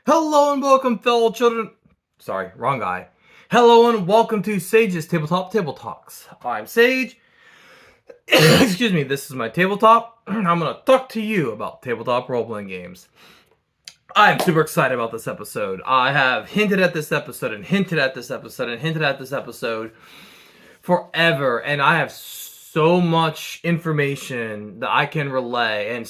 Hello and welcome, fellow children. Sorry, wrong guy. Hello and welcome to Sage's Tabletop Table Talks. I'm Sage. Excuse me, this is my tabletop. I'm going to talk to you about tabletop role-playing games. I'm super excited about this episode. I have hinted at this episode and hinted at this episode and hinted at this episode forever, and I have so much information that I can relay, and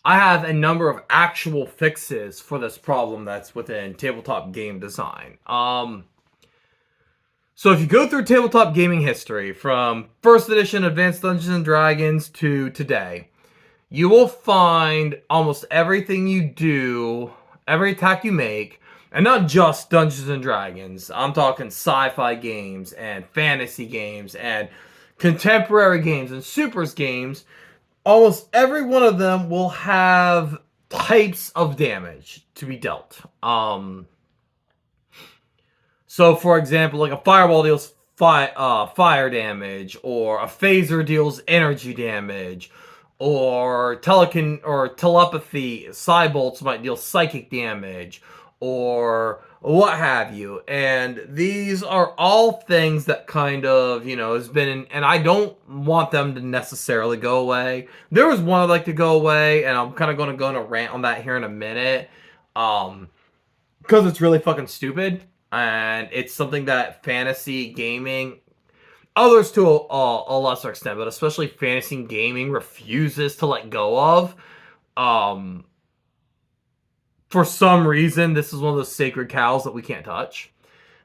I have a number of actual fixes for this problem that's within tabletop game design. So if you go through tabletop gaming history from first edition Advanced Dungeons and Dragons to today, you will find almost everything you do, every attack you make, and not just Dungeons and Dragons. I'm talking sci-fi games and fantasy games and contemporary games and supers games. Almost every one of them will have types of damage to be dealt. So, for example, like a fireball deals fire damage, or a phaser deals energy damage, or telepathy psi bolts might deal psychic damage, or what have you. And these are all things that kind of, has been in, and I don't want them to necessarily go away. There was one I'd like to go away, and I'm kind of going to go on a rant on that here in a minute, because it's really fucking stupid, and it's something that fantasy gaming, others to a lesser extent, but especially fantasy gaming, refuses to let go of. For some reason, this is one of those sacred cows that we can't touch.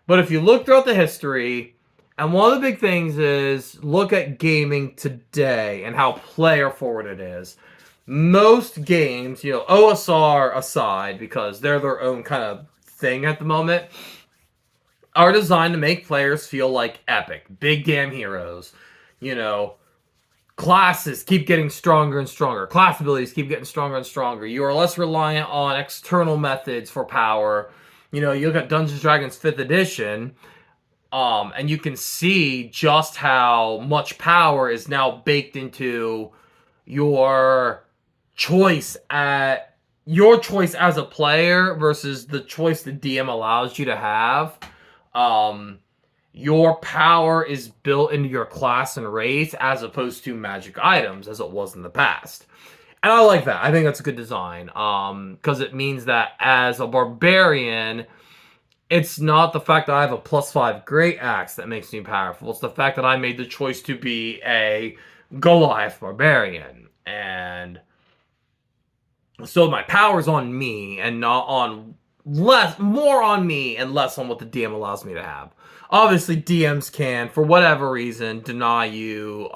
But if you look throughout the history, and one of the big things is look at gaming today and how player forward it is. Most games, OSR aside, because they're their own kind of thing at the moment, are designed to make players feel like epic, big damn heroes. Classes keep getting stronger and stronger. Class abilities keep getting stronger and stronger. You are less reliant on external methods for power. You look at Dungeons & Dragons 5th edition, and you can see just how much power is now baked into your choice as a player versus the choice the DM allows you to have. Your power is built into your class and race as opposed to magic items as it was in the past. And I like that. I think that's a good design. Because it means that as a barbarian, it's not the fact that I have a +5 great axe that makes me powerful. It's the fact that I made the choice to be a Goliath barbarian. And so my power's on me and not on more on me and less on what the DM allows me to have. Obviously, DMs can, for whatever reason, deny you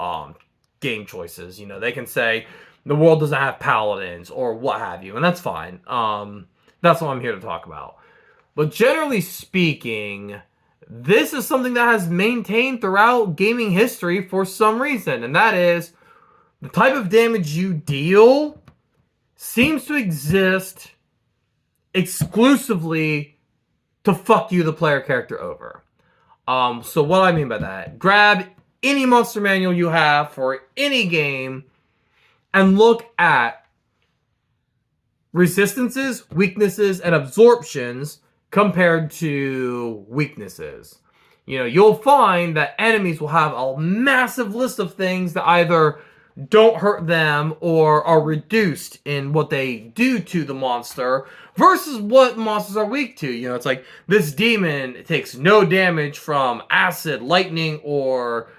game choices. They can say the world doesn't have paladins or what have you, and that's fine. That's what I'm here to talk about. But generally speaking, this is something that has maintained throughout gaming history for some reason, and that is the type of damage you deal seems to exist exclusively to fuck you, the player character, over. So what do I mean by that? Grab any monster manual you have for any game and look at resistances, weaknesses, and absorptions compared to weaknesses. You'll find that enemies will have a massive list of things that either don't hurt them or are reduced in what they do to the monster versus what monsters are weak to. It's like this demon takes no damage from acid, lightning, or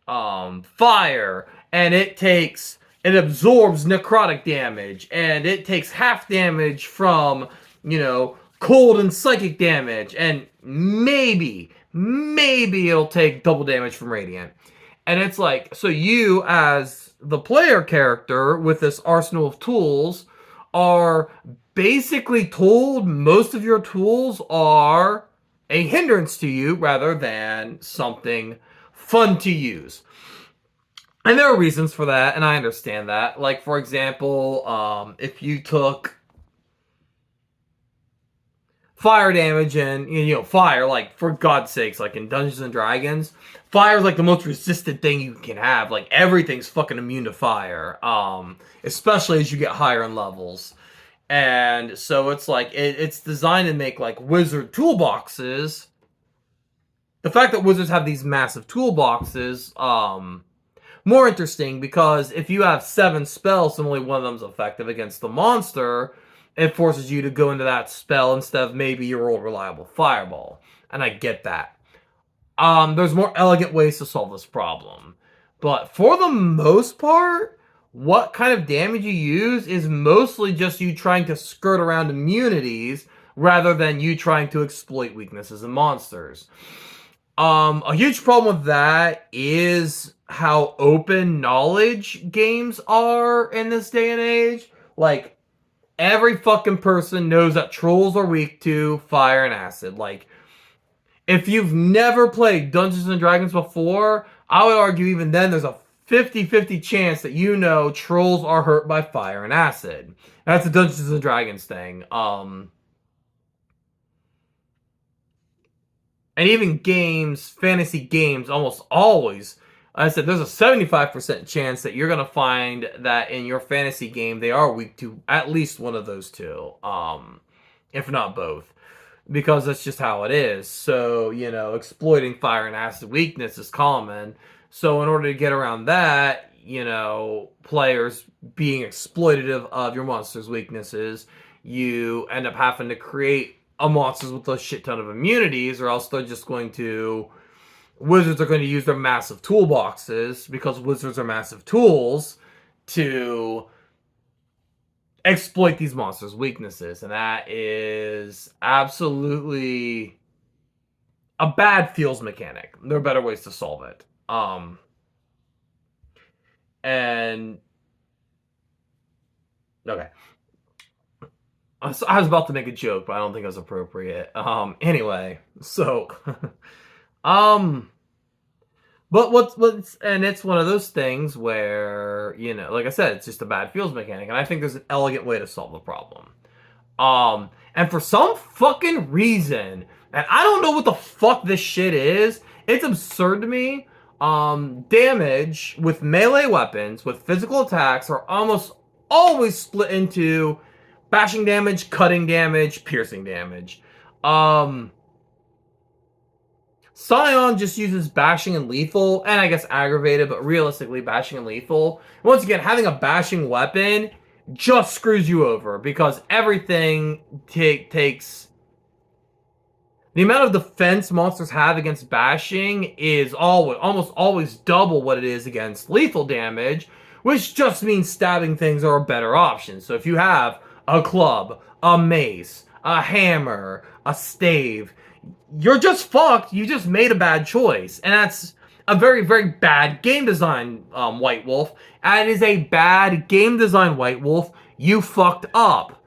fire, and it absorbs necrotic damage, and it takes half damage from cold and psychic damage, and maybe it'll take double damage from radiant. And it's like, so you as the player character with this arsenal of tools are basically told most of your tools are a hindrance to you rather than something fun to use. And there are reasons for that, and I understand that. Like, for example, if you took fire damage and, fire, like, for God's sakes, like in Dungeons and Dragons, fire is like the most resistant thing you can have. Like, everything's fucking immune to fire, especially as you get higher in levels. And so it's like, it's designed to make like wizard toolboxes. The fact that wizards have these massive toolboxes, more interesting, because if you have 7 spells and only one of them's effective against the monster, it forces you to go into that spell instead of maybe your old reliable fireball. And I get that. There's more elegant ways to solve this problem. But for the most part, what kind of damage you use is mostly just you trying to skirt around immunities rather than you trying to exploit weaknesses in monsters. A huge problem with that is how open knowledge games are in this day and age. Like, every fucking person knows that trolls are weak to fire and acid. Like, if you've never played Dungeons and Dragons before, I would argue even then there's a 50-50 chance that you know trolls are hurt by fire and acid. That's a Dungeons and Dragons thing. And even games, fantasy games, almost always, I said there's a 75% chance that you're going to find that in your fantasy game they are weak to at least one of those two, if not both, because that's just how it is. So, exploiting fire and acid weakness is common. So in order to get around that, players being exploitative of your monster's weaknesses, you end up having to create a monsters with a shit ton of immunities, or else they're just going to... Wizards are going to use their massive toolboxes, because wizards are massive tools, to exploit these monsters' weaknesses. And that is absolutely a bad feels mechanic. There are better ways to solve it. And... Okay. I was about to make a joke, but I don't think it was appropriate. Anyway, so... But what's and it's one of those things where, like I said, it's just a bad feels mechanic, and I think there's an elegant way to solve the problem. And for some fucking reason, and I don't know what the fuck this shit is, it's absurd to me. Damage with melee weapons, with physical attacks, are almost always split into bashing damage, cutting damage, piercing damage. Scion just uses bashing and lethal, and I guess aggravated, but realistically bashing and lethal. Once again, having a bashing weapon just screws you over, because everything takes... The amount of defense monsters have against bashing is almost always double what it is against lethal damage, which just means stabbing things are a better option. So if you have a club, a mace, a hammer, a stave, you're just fucked. You just made a bad choice. And that's a very, very bad game design, White Wolf. And it is a bad game design, White Wolf. You fucked up.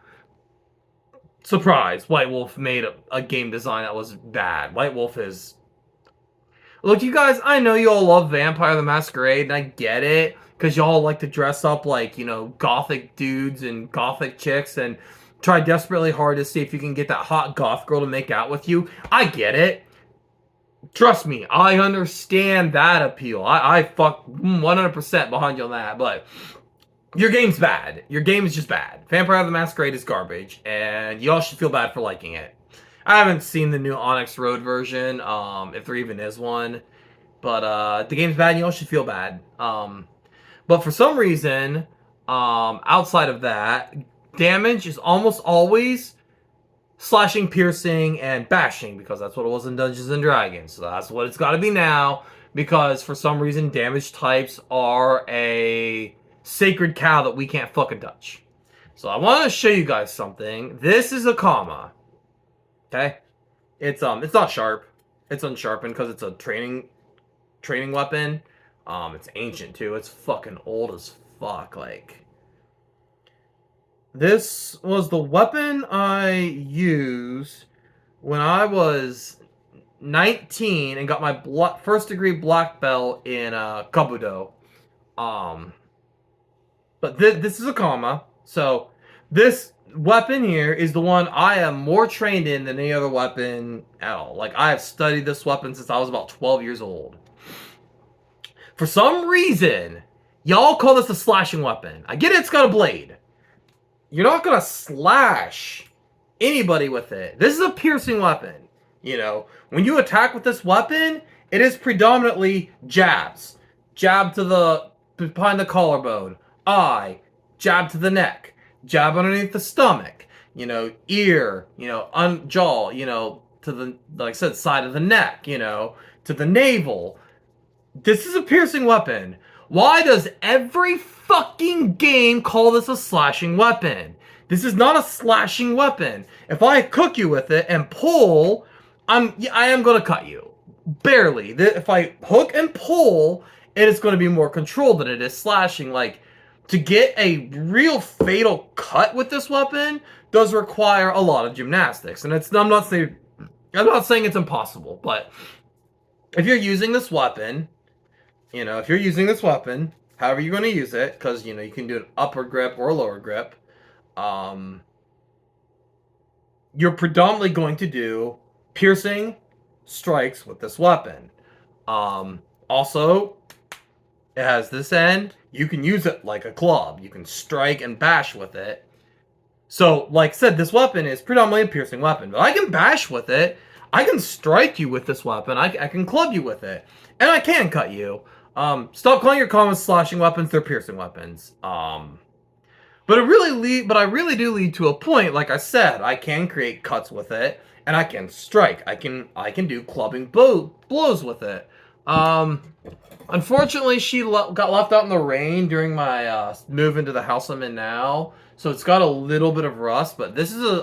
Surprise, White Wolf made a game design that was bad. White Wolf is... Look, you guys, I know you all love Vampire the Masquerade, and I get it, because y'all like to dress up like, gothic dudes and gothic chicks, and try desperately hard to see if you can get that hot goth girl to make out with you. I get it. Trust me, I understand that appeal. I fuck 100% behind you on that, but... Your game's bad. Your game is just bad. Vampire the Masquerade is garbage, and y'all should feel bad for liking it. I haven't seen the new Onyx Road version, if there even is one, but the game's bad and y'all should feel bad. But for some reason, outside of that, damage is almost always slashing, piercing, and bashing, because that's what it was in Dungeons and Dragons. So that's what it's got to be now, because for some reason, damage types are a sacred cow that we can't fucking touch. So I want to show you guys something. This is a comma. Okay? It's not sharp. It's unsharpened because it's a training weapon. It's ancient too. It's fucking old as fuck. Like, this was the weapon I used when I was 19 and got my first degree black belt in Kabuto. But this is a comma. So this weapon here is the one I am more trained in than any other weapon at all. Like, I have studied this weapon since I was about 12 years old. For some reason, y'all call this a slashing weapon. I get it, it's got a blade. you're not gonna slash anybody with it. This is a piercing weapon. You know, when you attack with this weapon, it is predominantly jabs. Jab to the behind the collarbone, eye, jab to the neck, jab underneath the stomach, you know, ear, you know, jaw, you know, to the, like I said, side of the neck, you know, to the navel. This is a piercing weapon. Why does every fucking game call this a slashing weapon? This is not a slashing weapon. If I cook you with it and pull, I am gonna cut you. Barely. If I hook and pull, it is going to be more controlled than it is slashing. Like, to get a real fatal cut with this weapon does require a lot of gymnastics. And I'm not saying it's impossible, but if you're using this weapon, you know, however you're going to use it, because, you know, you can do an upper grip or a lower grip, you're predominantly going to do piercing strikes with this weapon. Also, it has this end. You can use it like a club. You can strike and bash with it. So, like I said, this weapon is predominantly a piercing weapon, but I can bash with it. I can strike you with this weapon. I can club you with it, and I can cut you. Stop calling your common slashing weapons; they're piercing weapons. But I really do lead to a point. Like I said, I can create cuts with it, and I can strike. I can do clubbing blows with it. Unfortunately, she got left out in the rain during my move into the house I'm in now, so it's got a little bit of rust. But this is This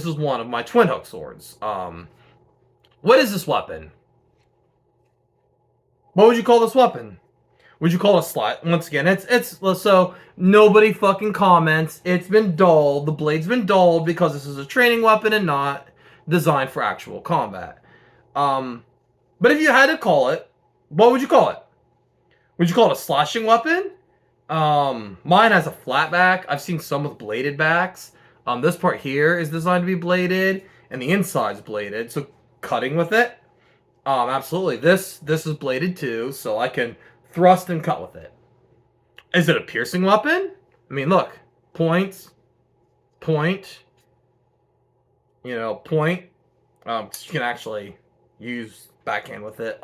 is one of my twin hook swords. What is this weapon? What would you call this weapon? Would you call it a slide? Once again, it's so nobody fucking comments. It's been dulled. The blade's been dulled because this is a training weapon and not designed for actual combat. But if you had to call it, what would you call it? Would you call it a slashing weapon? Mine has a flat back. I've seen some with bladed backs. This part here is designed to be bladed, and the inside's bladed. So cutting with it, absolutely. This is bladed too, so I can thrust and cut with it. Is it a piercing weapon? I mean, look, point. You know, point. You can actually use backhand with it.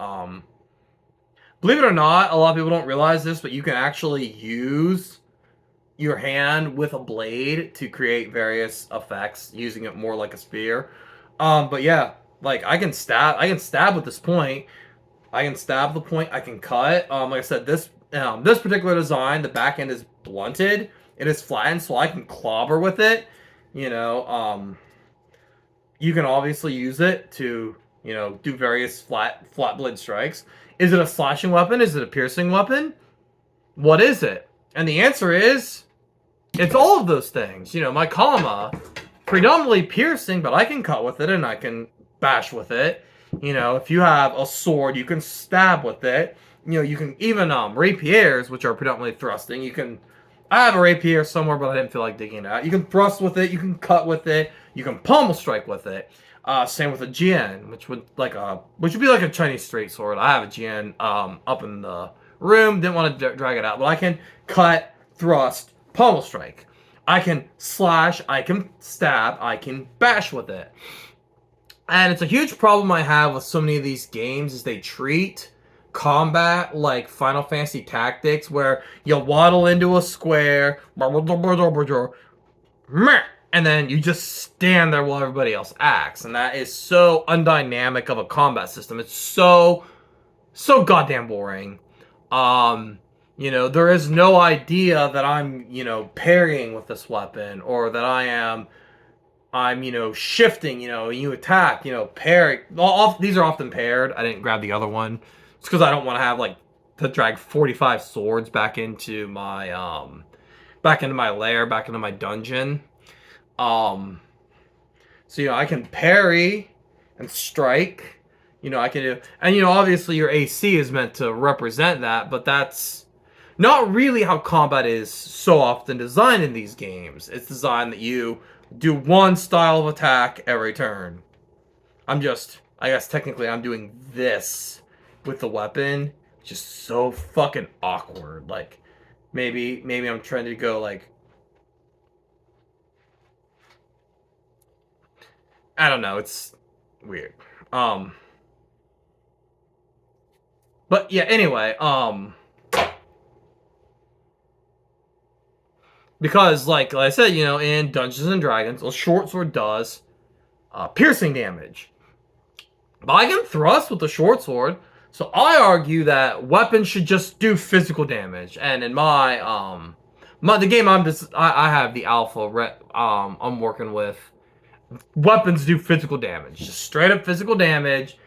Believe it or not, a lot of people don't realize this, but you can actually use your hand with a blade to create various effects, using it more like a spear. But yeah, like I can stab with this point. I can stab the point. I can cut. Like I said, this particular design, the back end is blunted. It is flattened, so I can clobber with it. You know, you can obviously use it to, you know, do various flat blade strikes. Is it a slashing weapon? Is it a piercing weapon? What is it? And the answer is, it's all of those things. You know, my Kama, predominantly piercing, but I can cut with it and I can bash with it. You know, if you have a sword, you can stab with it. You know, you can even rapiers, which are predominantly thrusting. I have a rapier somewhere, but I didn't feel like digging it out. You can thrust with it. You can cut with it. You can pommel strike with it. Same with a jian, which would be like a Chinese straight sword. I have a jian up in the room. Didn't want to drag it out, but I can cut, thrust, pommel strike. I can slash. I can stab. I can bash with it. And it's a huge problem I have with so many of these games is they treat combat like Final Fantasy Tactics, where you waddle into a square, and then you just stand there while everybody else acts. And that is so undynamic of a combat system. It's so goddamn boring. You know, there is no idea that I'm, you know, parrying with this weapon, or that I'm, you know, shifting, you know, you attack, you know, parry. These are often paired. I didn't grab the other one. It's because I don't want to have, like, to drag 45 swords back into my lair, back into my dungeon. So, you know, I can parry and strike. You know, I can do, and, you know, obviously your AC is meant to represent that, but that's not really how combat is so often designed in these games. It's designed that you do one style of attack every turn. I guess technically I'm doing this with the weapon, which is so fucking awkward. Like, maybe I'm trying to go like I don't know, it's weird. But yeah, anyway, because like I said, you know, in Dungeons and Dragons, a short sword does piercing damage. But I can thrust with the short sword, so I argue that weapons should just do physical damage. And in the game I have the alpha I'm working with, weapons do physical damage, just straight up physical damage.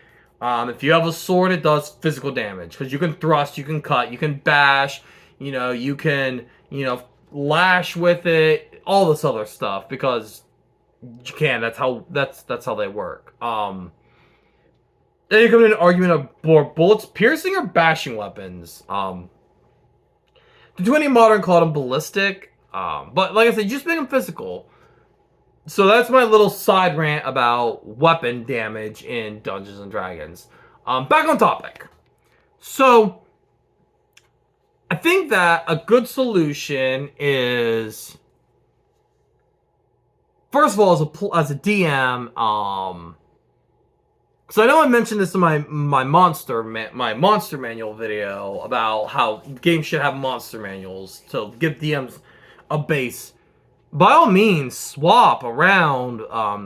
If you have a sword, it does physical damage because you can thrust, you can cut, you can bash, you know, you can, you know, lash with it, all this other stuff because you can. That's how they work. Then you come to an argument of bullets piercing or bashing weapons. The 20 modern called them ballistic, but like I said, just make them physical. So that's my little side rant about weapon damage in Dungeons and Dragons. Back on topic. So I think that a good solution is, first of all, as a DM, because I know I mentioned this in my monster manual video about how games should have monster manuals to give DMs a base. By all means, swap around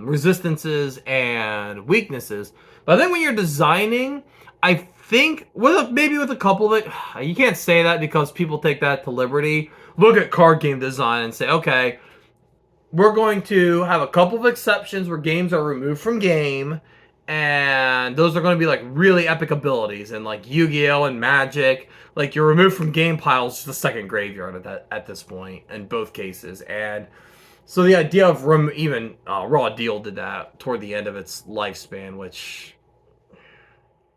resistances and weaknesses. But I think when you're designing, I think maybe with a couple of it, you can't say that because people take that to liberty. Look at card game design and say, okay, we're going to have a couple of exceptions where games are removed from game, and those are going to be like really epic abilities, and like Yu-Gi-Oh and Magic, like you're removed from game piles, just the second graveyard at this point in both cases. And so the idea of even Raw Deal did that toward the end of its lifespan, which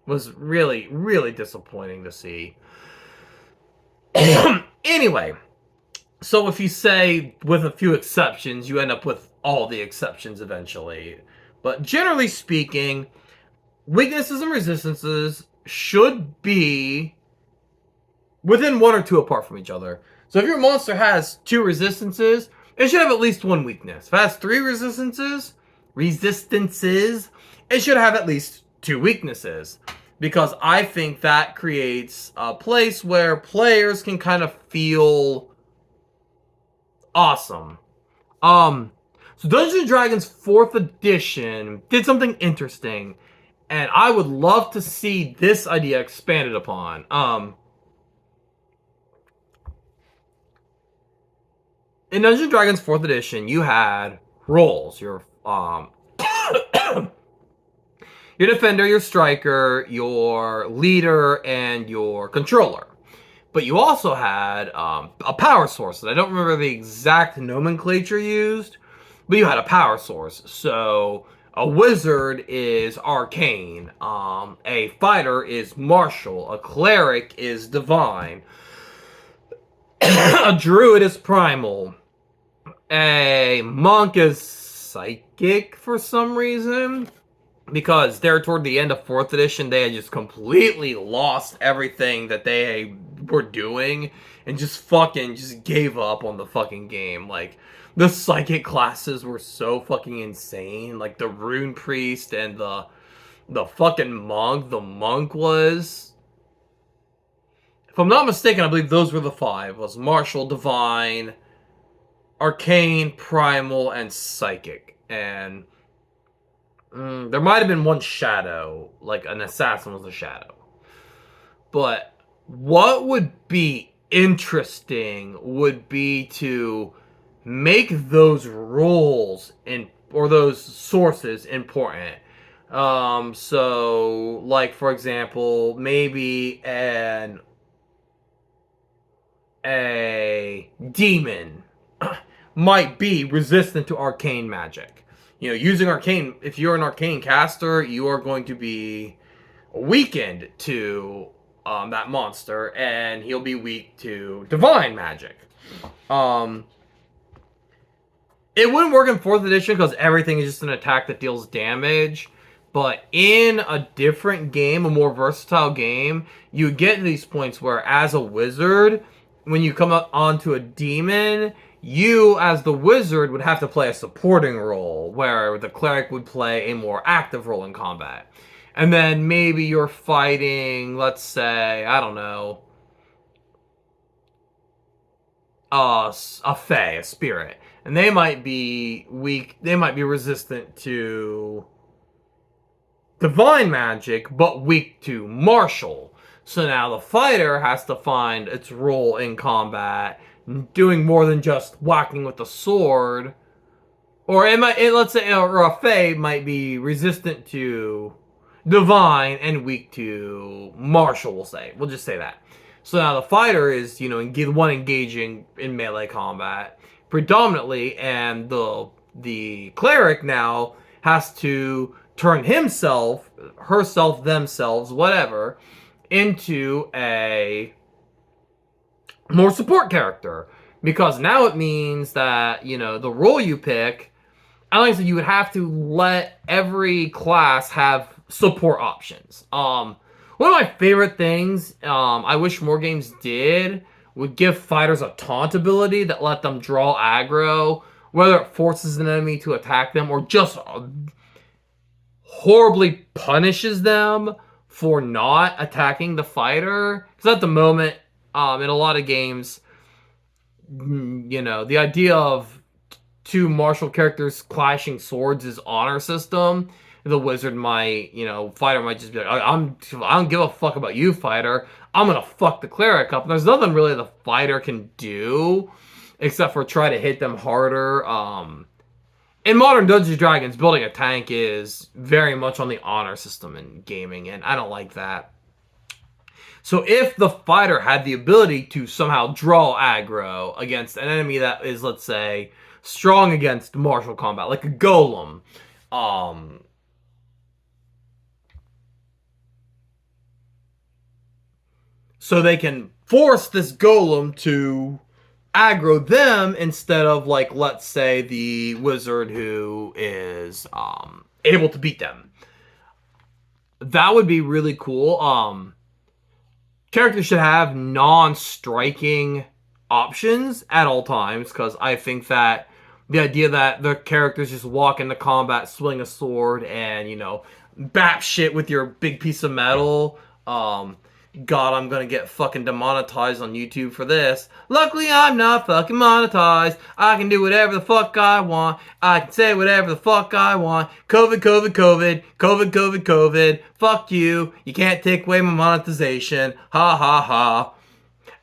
was really, really disappointing to see. Anyway, so if you say with a few exceptions, you end up with all the exceptions eventually. But generally speaking, weaknesses and resistances should be within one or two apart from each other. So if your monster has 2 resistances, it should have at least 1 weakness. If it has 3 resistances, it should have at least 2 weaknesses. Because I think that creates a place where players can kind of feel awesome. So Dungeons & Dragons 4th edition did something interesting, and I would love to see this idea expanded upon. In Dungeons & Dragons 4th edition, you had roles. Your your defender, your striker, your leader, and your controller. But you also had a power source, and I don't remember the exact nomenclature used, but you had a power source. So a wizard is arcane, a fighter is martial, a cleric is divine, a druid is primal, a monk is psychic for some reason. Because they're toward the end of 4th edition, they had just completely lost everything that they were doing and just gave up on the fucking game. Like, the psychic classes were so fucking insane. Like, the rune priest and the fucking monk. The monk was, if I'm not mistaken, I believe those were the 5. Was martial, divine, arcane, primal, and psychic. And there might have been one shadow, like an assassin was a shadow. But what would be interesting would be to make those roles or those sources important. So, like for example, maybe a demon might be resistant to arcane magic. You know, using arcane, if you're an arcane caster, you are going to be weakened to that monster, and he'll be weak to divine magic. It wouldn't work in 4th edition because everything is just an attack that deals damage. But in a different game, a more versatile game, you get to these points where, as a wizard, when you come up onto a demon, you as the wizard would have to play a supporting role, where the cleric would play a more active role in combat. And then maybe you're fighting, let's say, I don't know, a fae, a spirit. And they might be weak, they might be resistant to divine magic, but weak to martial. So now the fighter has to find its role in combat, doing more than just whacking with the sword. Or let's say, or a fae might be resistant to divine and weak to martial. We'll just say that. So now the fighter is, the one engaging in melee combat predominantly, and the cleric now has to turn himself, herself, themselves, whatever, into a more support character. Because now it means that, the role you pick, I think you would have to let every class have support options. One of my favorite things, I wish more games did, would give fighters a taunt ability that let them draw aggro, whether it forces an enemy to attack them or just horribly punishes them for not attacking the fighter. Because at the moment, in a lot of games, the idea of two martial characters clashing swords is honor system. The wizard might, fighter might just be like, I don't give a fuck about you, fighter. I'm gonna fuck the cleric up. And there's nothing really the fighter can do except for try to hit them harder. In modern Dungeons & Dragons, building a tank is very much on the honor system in gaming, and I don't like that. So if the fighter had the ability to somehow draw aggro against an enemy that is, let's say, strong against martial combat, like a golem, so they can force this golem to aggro them instead of, like, let's say, the wizard who is able to beat them. That would be really cool. Characters should have non-striking options at all times, because I think that the idea that the characters just walk into combat, swing a sword, and, bap shit with your big piece of metal, God, I'm gonna get fucking demonetized on YouTube for this. Luckily, I'm not fucking monetized. I can do whatever the fuck I want. I can say whatever the fuck I want. COVID, COVID, COVID. COVID, COVID, COVID. Fuck you. You can't take away my monetization. Ha ha ha.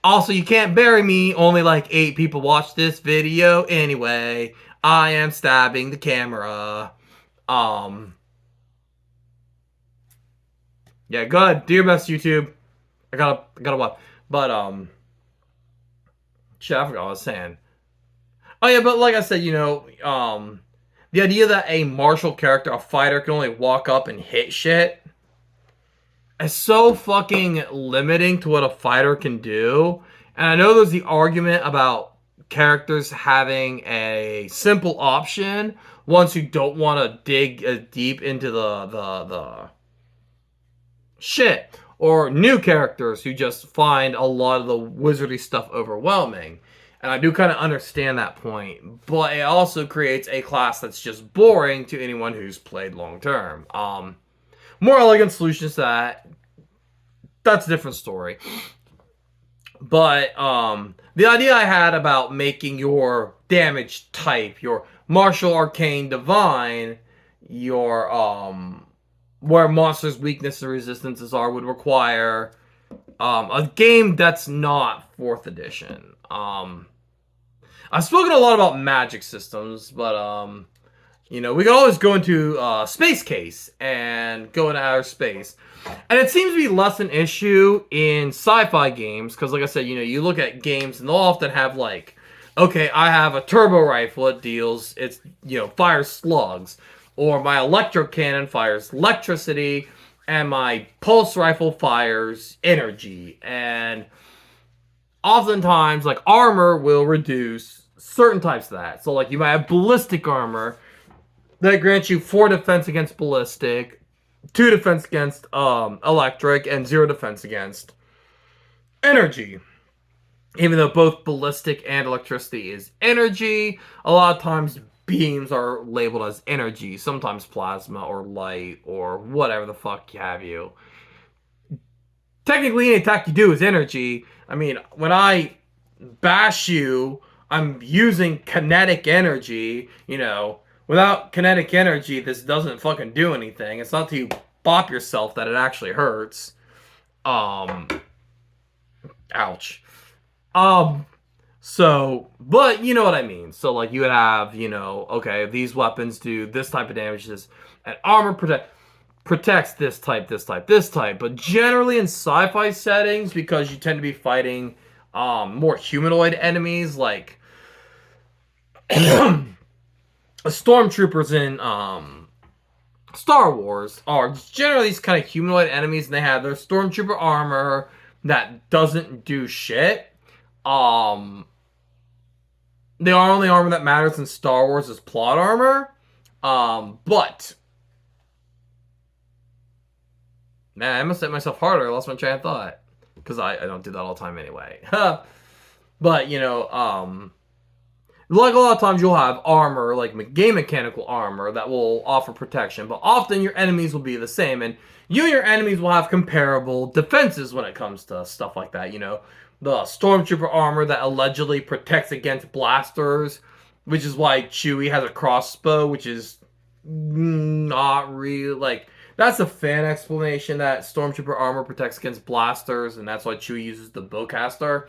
Also, you can't bury me. Only like 8 people watch this video anyway. I am stabbing the camera. Yeah, go ahead. Do your best, YouTube. I gotta what? But, shit, I forgot what I was saying. Oh, yeah, but like I said, the idea that a martial character, a fighter, can only walk up and hit shit is so fucking limiting to what a fighter can do. And I know there's the argument about characters having a simple option once you don't want to dig deep into the shit. Or new characters who just find a lot of the wizardy stuff overwhelming. And I do kind of understand that point. But it also creates a class that's just boring to anyone who's played long term. More elegant solutions to that, that's a different story. But the idea I had about making your damage type, your martial, arcane, divine, your where monsters' weaknesses and resistances are, would require a game that's not 4th edition. I've spoken a lot about magic systems, but we can always go into Space Case and go into outer space. And it seems to be less an issue in sci-fi games, because like I said, you look at games and they'll often have like, okay, I have a turbo rifle, it fires slugs. Or my electro cannon fires electricity, and my pulse rifle fires energy. And oftentimes, like, armor will reduce certain types of that. So, like, you might have ballistic armor that grants you 4 defense against ballistic, 2 defense against electric, and 0 defense against energy. Even though both ballistic and electricity is energy, a lot of times beams are labeled as energy, sometimes plasma or light or whatever the fuck you have you. Technically, any attack you do is energy. I mean, when I bash you, I'm using kinetic energy. You know, without kinetic energy, this doesn't fucking do anything. It's not till you bop yourself that it actually hurts. Ouch. Um, but you know what I mean. So, like, you would have, okay, these weapons do this type of damage, and armor protects this type, this type, this type. But generally in sci-fi settings, because you tend to be fighting more humanoid enemies, like stormtroopers in Star Wars are generally these kind of humanoid enemies, and they have their stormtrooper armor that doesn't do shit. The only armor that matters in Star Wars is plot armor. But man, I must hit myself harder. I lost my train of thought. Because I don't do that all the time anyway. But, like a lot of times you'll have armor, like game mechanical armor, that will offer protection. But often your enemies will be the same. And you and your enemies will have comparable defenses when it comes to stuff like that. The stormtrooper armor that allegedly protects against blasters. Which is why Chewie has a crossbow, which is not really, like... That's a fan explanation that Stormtrooper armor protects against blasters, and that's why Chewie uses the bowcaster.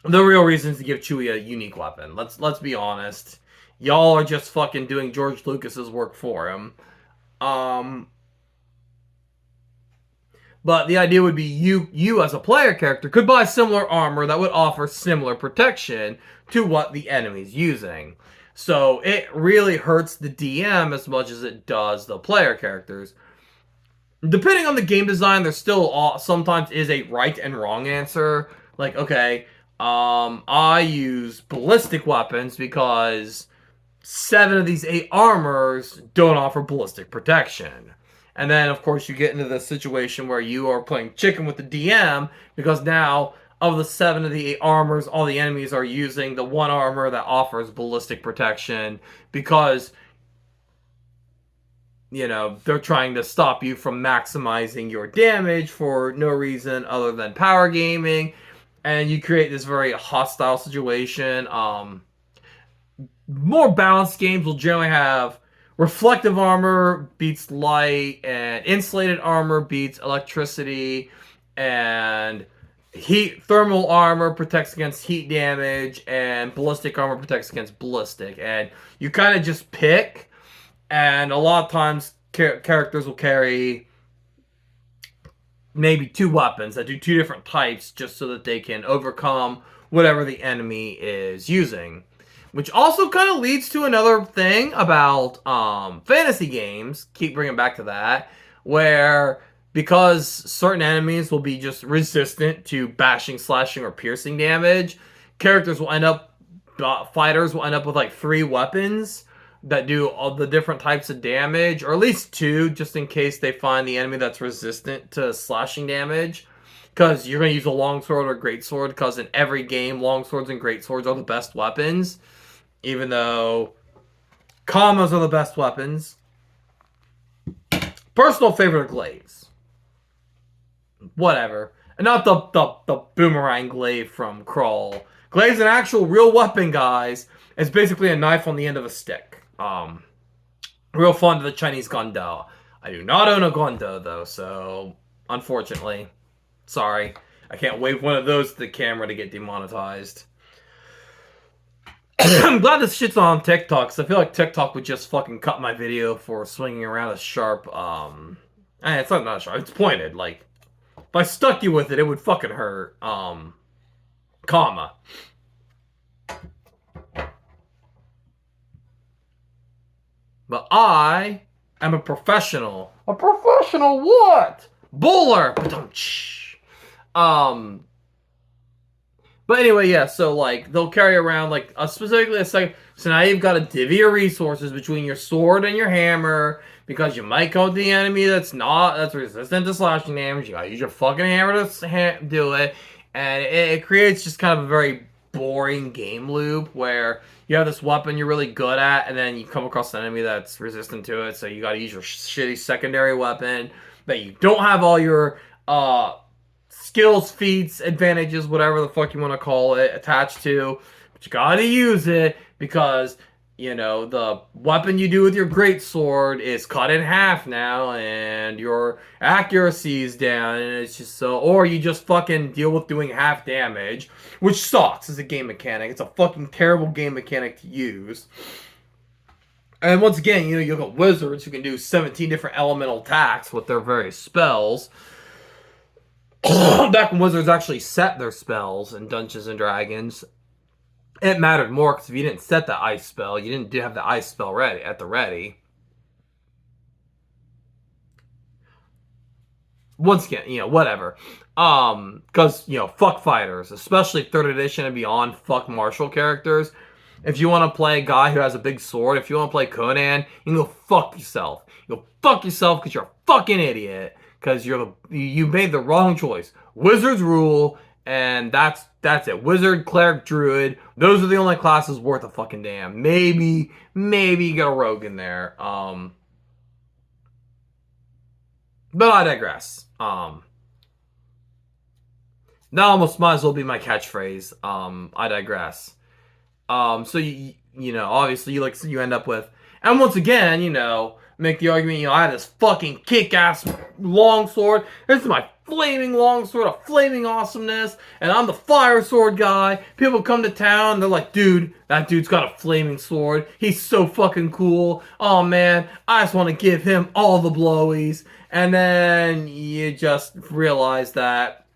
The real reason is to give Chewie a unique weapon. Let's be honest. Y'all are just fucking doing George Lucas's work for him. But the idea would be you as a player character could buy similar armor that would offer similar protection to what the enemy's using. So it really hurts the DM as much as it does the player characters. Depending on the game design, there still sometimes is a right and wrong answer. Like, okay, I use ballistic weapons because 7 of these 8 armors don't offer ballistic protection. And then, of course, you get into the situation where you are playing chicken with the DM because now... Of the 7 of the 8 armors, all the enemies are using the one armor that offers ballistic protection because, they're trying to stop you from maximizing your damage for no reason other than power gaming. And you create this very hostile situation. More balanced games will generally have reflective armor beats light, and insulated armor beats electricity, and... thermal armor protects against heat damage, and ballistic armor protects against ballistic. And you kind of just pick, and a lot of times characters will carry maybe 2 weapons that do 2 different types just so that they can overcome whatever the enemy is using. Which also kind of leads to another thing about fantasy games, keep bringing back to that, where... Because certain enemies will be just resistant to bashing, slashing, or piercing damage, fighters will end up with like 3 weapons that do all the different types of damage, or at least 2, just in case they find the enemy that's resistant to slashing damage. Because you're going to use a longsword or greatsword, because in every game, longswords and greatswords are the best weapons. Even though commas are the best weapons. Personal favorite are glaives. Whatever. And not the boomerang glaive from Crawl. Glaive's an actual real weapon, guys. It's basically a knife on the end of a stick. Real fun to the Chinese Gundo. I do not own a Gundo, though, so... Unfortunately. Sorry. I can't wave one of those to the camera to get demonetized. I'm glad this shit's on TikTok, because I feel like TikTok would just fucking cut my video for swinging around a sharp, it's not sharp, it's pointed, like... If I stuck you with it, it would fucking hurt. Comma. But I am a professional. A professional what? Bowler! But anyway, yeah, so, like, they'll carry around, like, specifically a second. So now you've got to divvy your resources between your sword and your hammer, because you might go to the enemy that's resistant to slashing damage. You gotta use your fucking hammer to do it. and it creates just kind of a very boring game loop where you have this weapon you're really good at, and then you come across an enemy that's resistant to it, so you gotta use your shitty secondary weapon that you don't have all your skills, feats, advantages, whatever the fuck you want to call it, attached to, but you gotta use it because the weapon you do with your greatsword is cut in half now, and your accuracy is down, and it's just so. Or you just fucking deal with doing half damage, which sucks as a game mechanic. It's a fucking terrible game mechanic to use. And once again, you've got wizards who can do 17 different elemental attacks with their various spells. Back when wizards actually set their spells in Dungeons and Dragons, it mattered more because if you didn't set the ice spell, you didn't have the ice spell ready at the ready. Once again, whatever. Because fuck fighters, especially 3rd edition and beyond. Fuck martial characters. If you want to play a guy who has a big sword, if you want to play Conan, you can go fuck yourself. You go fuck yourself because you're a fucking idiot. Because you made the wrong choice. Wizards rule. And that's it. Wizard, cleric, druid. Those are the only classes worth a fucking damn. Maybe you get a rogue in there. But I digress. That almost might as well be my catchphrase. I digress. So obviously you end up with, and once again, make the argument, I have this fucking kick-ass longsword. This is my flaming longsword of flaming awesomeness, and I'm the fire sword guy. People come to town, they're like, dude, that dude's got a flaming sword. He's so fucking cool. Oh man, I just want to give him all the blowies. And then you just realize that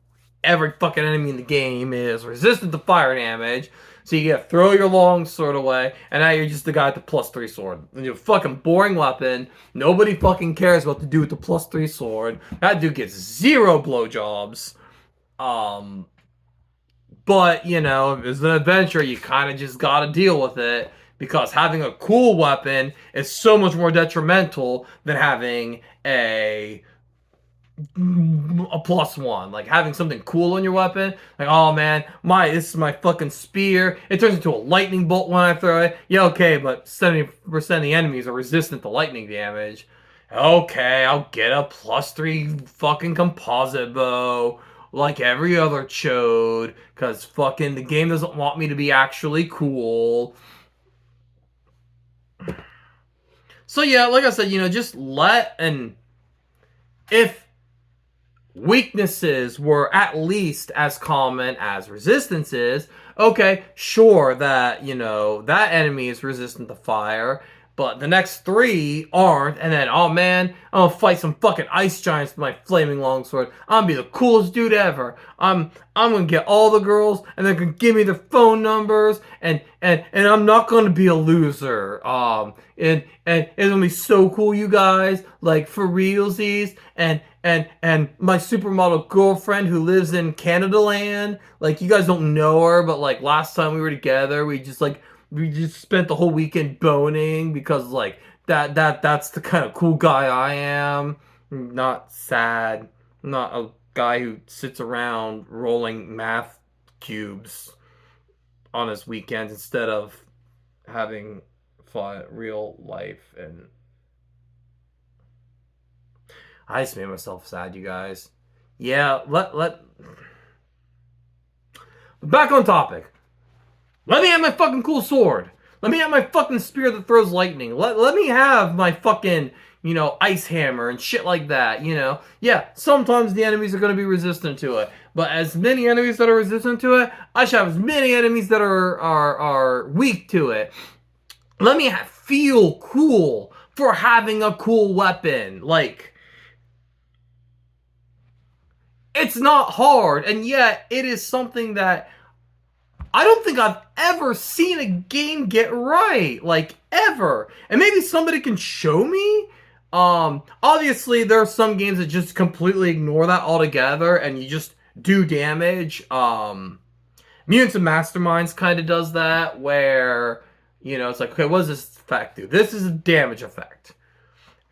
every fucking enemy in the game is resistant to fire damage. So you gotta throw your long sword away, and now you're just the guy with the +3 sword. And you're a fucking boring weapon. Nobody fucking cares what to do with the +3 sword. That dude gets 0 blowjobs. But, as an adventure, you kind of just gotta deal with it. Because having a cool weapon is so much more detrimental than having a +1, like having something cool on your weapon, like, oh man, this is my fucking spear, it turns into a lightning bolt when I throw it. Yeah, okay, but 70% of the enemies are resistant to lightning damage. Okay, I'll get a +3 fucking composite bow like every other chode, because fucking the game doesn't want me to be actually cool. So yeah, like I said, just if weaknesses were at least as common as resistances, okay, sure that, that enemy is resistant to fire, but the next 3 aren't, and then, oh man, I'm gonna fight some fucking ice giants with my flaming longsword. I'm gonna be the coolest dude ever. I'm gonna get all the girls, and they're gonna give me their phone numbers, and I'm not gonna be a loser. And it's gonna be so cool, you guys, like, for realsies, and my supermodel girlfriend who lives in Canada land, like, you guys don't know her, but, like, last time we were together, we just spent the whole weekend boning because, like, that's the kind of cool guy I am. Not sad. Not a guy who sits around rolling math cubes on his weekends instead of having fun, real life. And I just made myself sad, you guys. Yeah, back on topic. Let me have my fucking cool sword. Let me have my fucking spear that throws lightning. Let me have my fucking, ice hammer and shit like that, Yeah, sometimes the enemies are going to be resistant to it. But as many enemies that are resistant to it, I should have as many enemies that are weak to it. Let me feel cool for having a cool weapon. Like, it's not hard, and yet it is something that I don't think I've ever seen a game get right, like, ever. And maybe somebody can show me. Obviously, there are some games that just completely ignore that altogether, and you just do damage. Mutants and Masterminds kind of does that, where, it's like, okay, what does this effect do? This is a damage effect.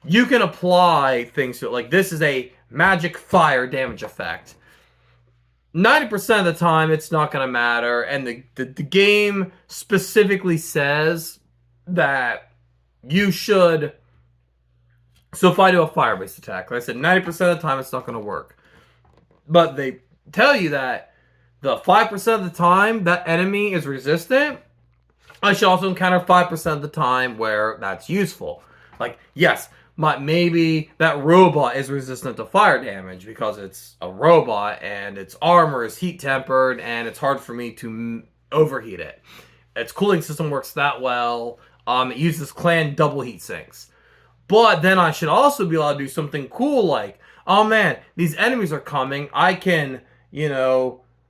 You can apply things to it, like, this is a magic fire damage effect. 90% of the time it's not going to matter, and the game specifically says that you should. So if I do a fire-based attack, like I said, 90% of the time it's not going to work. But they tell you that the 5% of the time that enemy is resistant, I should also encounter 5% of the time where that's useful. Like, yes, maybe that robot is resistant to fire damage because it's a robot and its armor is heat tempered and it's hard for me to overheat it. Its cooling system works that well. It uses clan double heat sinks. But then I should also be able to do something cool like, oh man, these enemies are coming. I can,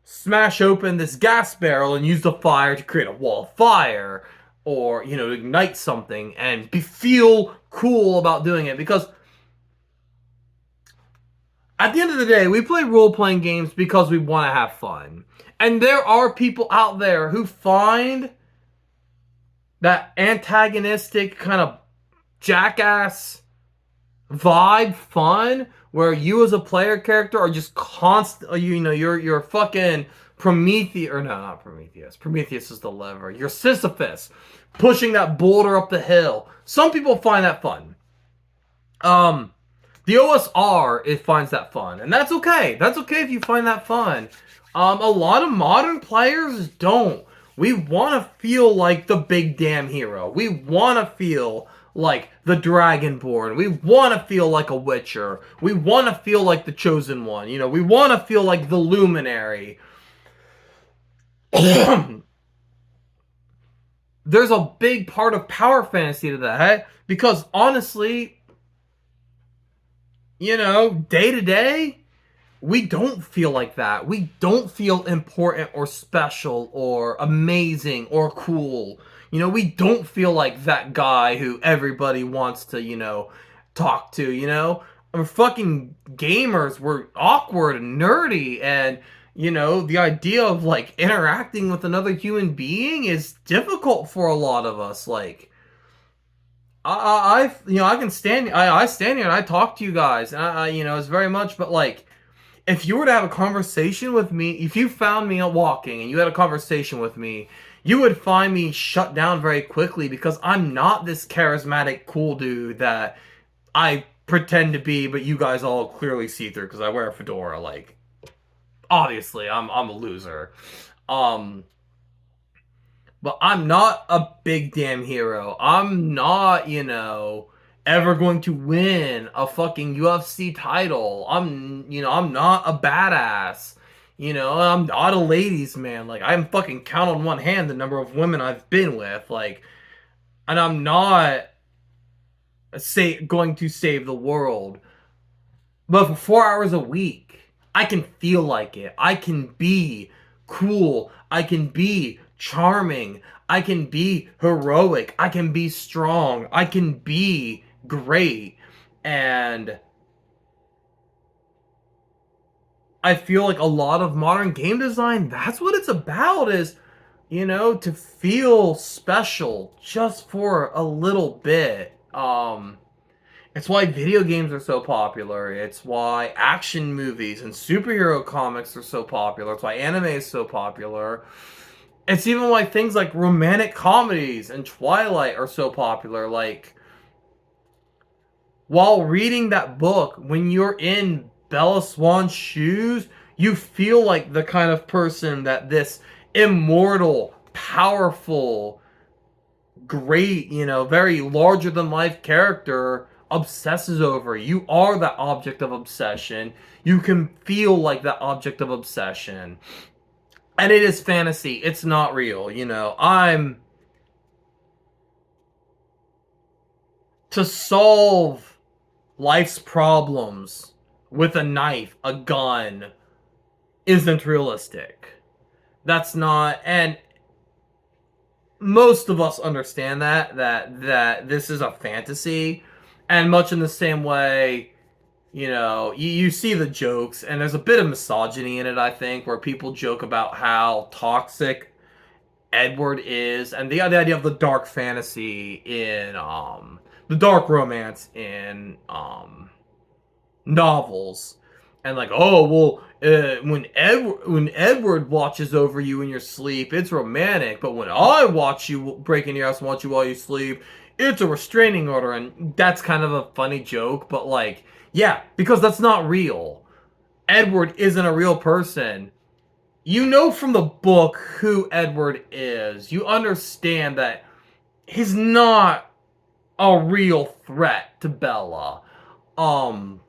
smash open this gas barrel and use the fire to create a wall of fire. Or, ignite something and feel cool about doing it. Because at the end of the day, we play role-playing games because we want to have fun. And there are people out there who find that antagonistic kind of jackass vibe fun, where you as a player character are just constant. You're fucking Prometheus, or no, not Prometheus. Prometheus is the lever. You're Sisyphus, pushing that boulder up the hill. Some people find that fun. The OSR, it finds that fun, and that's okay. That's okay if you find that fun. A lot of modern players don't. We want to feel like the big damn hero. We want to feel like the Dragonborn. We want to feel like a Witcher. We want to feel like the Chosen One. We want to feel like the Luminary. There's a big part of power fantasy to that, because honestly, day to day, we don't feel like that. We don't feel important or special or amazing or cool. We don't feel like that guy who everybody wants to, talk to, We're fucking gamers. We're awkward and nerdy, and, the idea of, like, interacting with another human being is difficult for a lot of us. Like, I stand here and I talk to you guys, and it's very much, but, like, if you were to have a conversation with me, if you found me walking and you had a conversation with me, you would find me shut down very quickly, because I'm not this charismatic, cool dude that I pretend to be, but you guys all clearly see through because I wear a fedora. Like, obviously, I'm a loser. But I'm not a big damn hero. I'm not, ever going to win a fucking UFC title. I'm not a badass. I'm not a ladies' man. Like, I'm fucking count on one hand the number of women I've been with. Like, and I'm not going to save the world. But for 4 hours a week, I can feel like it. I can be cool. I can be charming. I can be heroic. I can be strong. I can be great. And I feel like a lot of modern game design, that's what it's about, is, to feel special just for a little bit. It's why video games are so popular. It's why action movies and superhero comics are so popular. It's why anime is so popular. It's even why things like romantic comedies and Twilight are so popular. Like, while reading that book, when you're in Bella Swan's shoes, you feel like the kind of person that this immortal, powerful, great, very larger than life character obsesses over. You are that object of obsession. You can feel like that object of obsession. And it is fantasy. It's not real, I'm to solve life's problems with a knife, a gun, isn't realistic. That's not, and most of us understand that this is a fantasy, and much in the same way, you see the jokes, and there's a bit of misogyny in it, I think, where people joke about how toxic Edward is, and the idea of the dark fantasy in, the dark romance in, novels, And like, oh well, when Edward watches over you in your sleep, it's romantic. But when I watch you break into your house and watch you while you sleep, it's a restraining order. And that's kind of a funny joke, but like, yeah, because that's not real. Edward isn't a real person. You know from the book who Edward is. You understand that he's not a real threat to Bella. Um,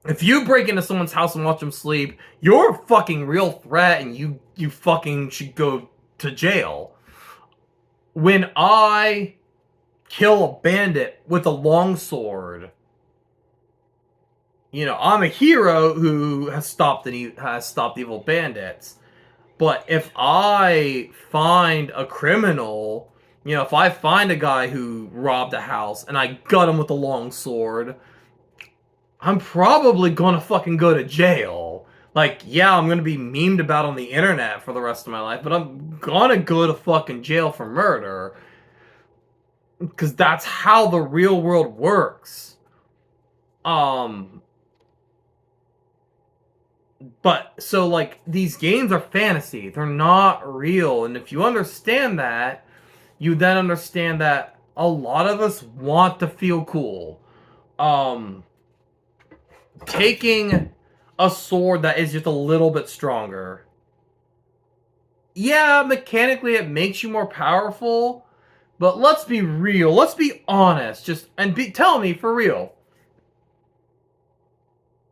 if you break into someone's house and watch them sleep, you're a fucking real threat, and you fucking should go to jail. When I kill a bandit with a longsword, you know, I'm a hero who has stopped evil bandits. But if I find a criminal, you know, if I find a guy who robbed a house and I gut him with a long sword, I'm probably gonna fucking go to jail. Like, yeah, I'm gonna be memed about on the internet for the rest of my life, but I'm gonna go to fucking jail for murder. Because that's how the real world works. But, so, like, these games are fantasy. They're not real. And if you understand that, you then understand that a lot of us want to feel cool. Taking a sword that is just a little bit stronger. Yeah, mechanically it makes you more powerful, but let's be real. Let's be honest. Tell me for real.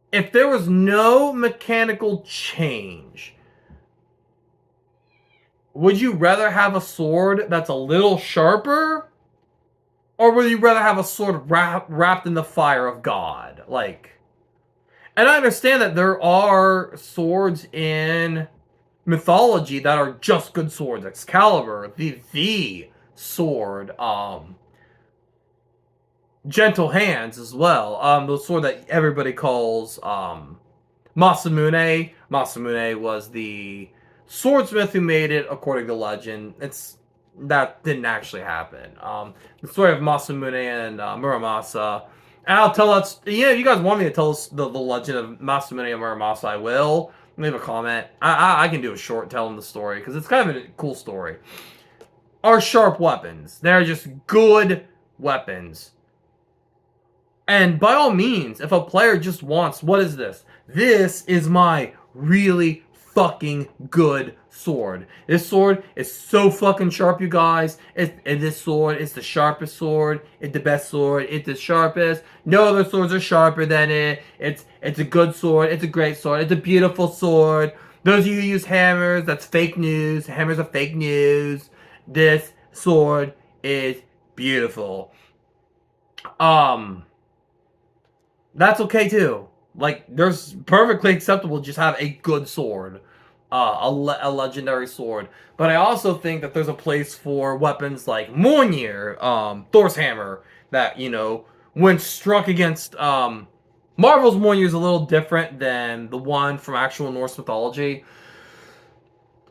If there was no mechanical change, would you rather have a sword that's a little sharper? Or would you rather have a sword wrapped in the fire of God? Like, and I understand that there are swords in mythology that are just good swords. Excalibur, the sword, Gentle Hands as well. The sword that everybody calls Masamune. Masamune was the swordsmith who made it, according to legend. That didn't actually happen. The story of Masamune and Muramasa. And I'll tell us. Yeah, if you guys want me to tell us the legend of Masamune and Muramasa, I will. Leave a comment. I can do a short telling the story because it's kind of a cool story. Are sharp weapons. They're just good weapons. And by all means, if a player just wants, what is this? This is my really fucking good sword. This sword is so fucking sharp, you guys. This sword is the sharpest sword. It's the best sword. It's the sharpest. No other swords are sharper than it. It's a good sword. It's a great sword. It's a beautiful sword. Those of you who use hammers, that's fake news. Hammers are fake news. This sword is beautiful. That's okay too. Like, there's perfectly acceptable just have a good sword. A legendary sword. But I also think that there's a place for weapons like Mjolnir, Thor's hammer, that, you know, when struck against, Marvel's Mjolnir is a little different than the one from actual Norse mythology.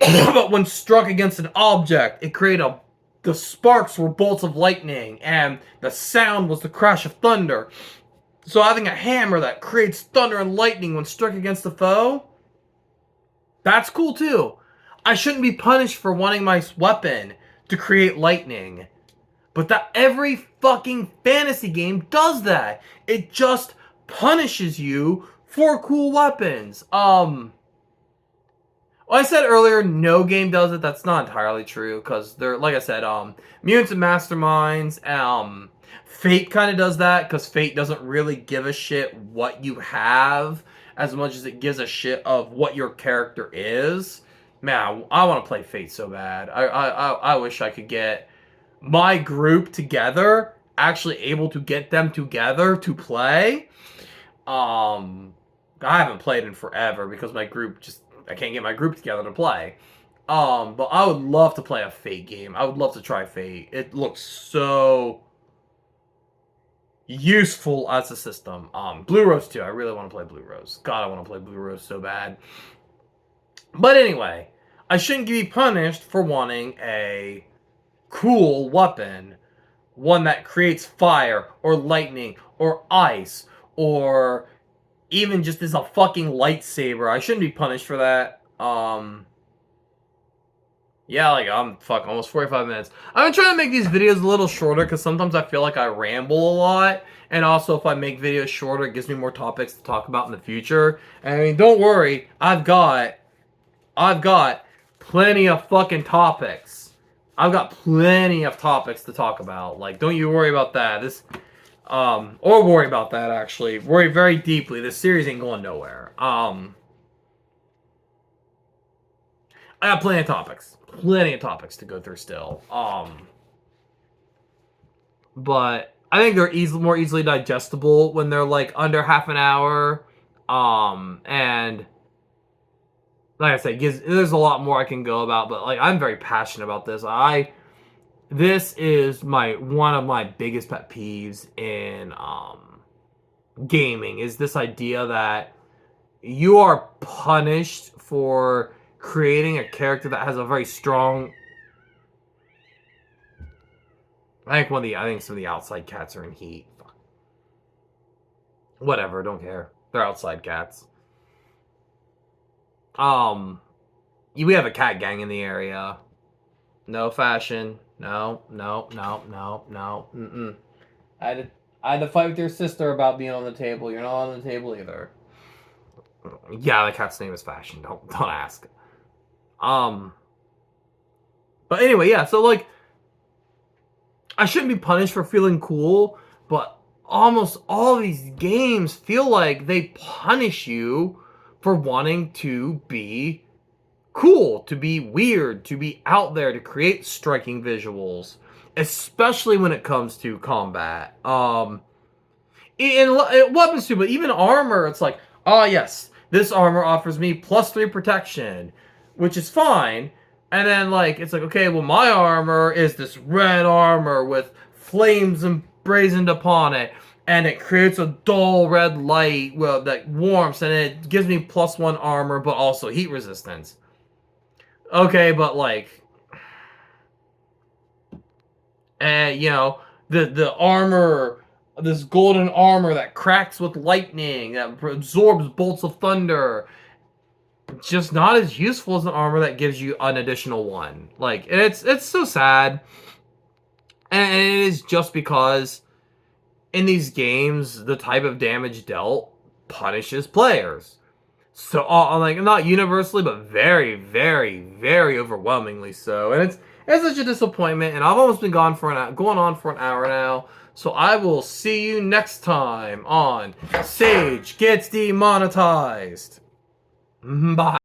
But when struck against an object, it created the sparks were bolts of lightning, and the sound was the crash of thunder. So having a hammer that creates thunder and lightning when struck against the foe, that's cool too. I shouldn't be punished for wanting my weapon to create lightning. But that every fucking fantasy game does that. It just punishes you for cool weapons. Well, I said earlier, no game does it. That's not entirely true, because they're, like I said, mutants and masterminds. Fate kind of does that, because Fate doesn't really give a shit what you have as much as it gives a shit of what your character is. Man, I want to play Fate so bad. I wish I could get my group together, actually able to get them together to play. I haven't played in forever because my group I can't get my group together to play. But I would love to play a Fate game. I would love to try Fate. It looks so useful as a system. Blue Rose too. I really want to play Blue Rose. God, I want to play Blue Rose so bad. But anyway, I shouldn't be punished for wanting a cool weapon. One that creates fire, or lightning, or ice, or even just as a fucking lightsaber. I shouldn't be punished for that. Yeah, like, I'm, almost 45 minutes. I've been trying to make these videos a little shorter, because sometimes I feel like I ramble a lot. And also, if I make videos shorter, it gives me more topics to talk about in the future. And I mean, don't worry, I've got plenty of fucking topics. I've got plenty of topics to talk about. Like, don't you worry about that. Or worry about that, actually. Worry very deeply. This series ain't going nowhere. I got plenty of topics. Plenty of topics to go through still. But I think they're more easily digestible when they're, like, under half an hour. And like I said, there's a lot more I can go about, but, like, I'm very passionate about this. This is one of my biggest pet peeves in gaming, is this idea that you are punished for creating a character that has a very strong... I think some of the outside cats are in heat. Whatever, don't care. They're outside cats. We have a cat gang in the area. No fashion. No. I had to fight with your sister about being on the table. You're not on the table either. Yeah, the cat's name is Fashion. Don't ask. But anyway, yeah. So, like, I shouldn't be punished for feeling cool, but almost all of these games feel like they punish you for wanting to be cool, to be weird, to be out there, to create striking visuals, especially when it comes to combat. In weapons too, but even armor, it's like, oh yes, this armor offers me +3 protection, which is fine. And then, like, it's like, okay, well, my armor is this red armor with flames emblazoned upon it, and it creates a dull red light, well, that warms, and it gives me +1 armor, but also heat resistance. Okay, but, like, you know, the armor, this golden armor that cracks with lightning, that absorbs bolts of thunder, just not as useful as an armor that gives you an additional one. Like, it's so sad. And it is just because in these games, the type of damage dealt punishes players. So, like, not universally, but very, very, very overwhelmingly so. And it's such a disappointment. And I've almost been going on for an hour now. So I will see you next time on Sage Gets Demonetized. Bye.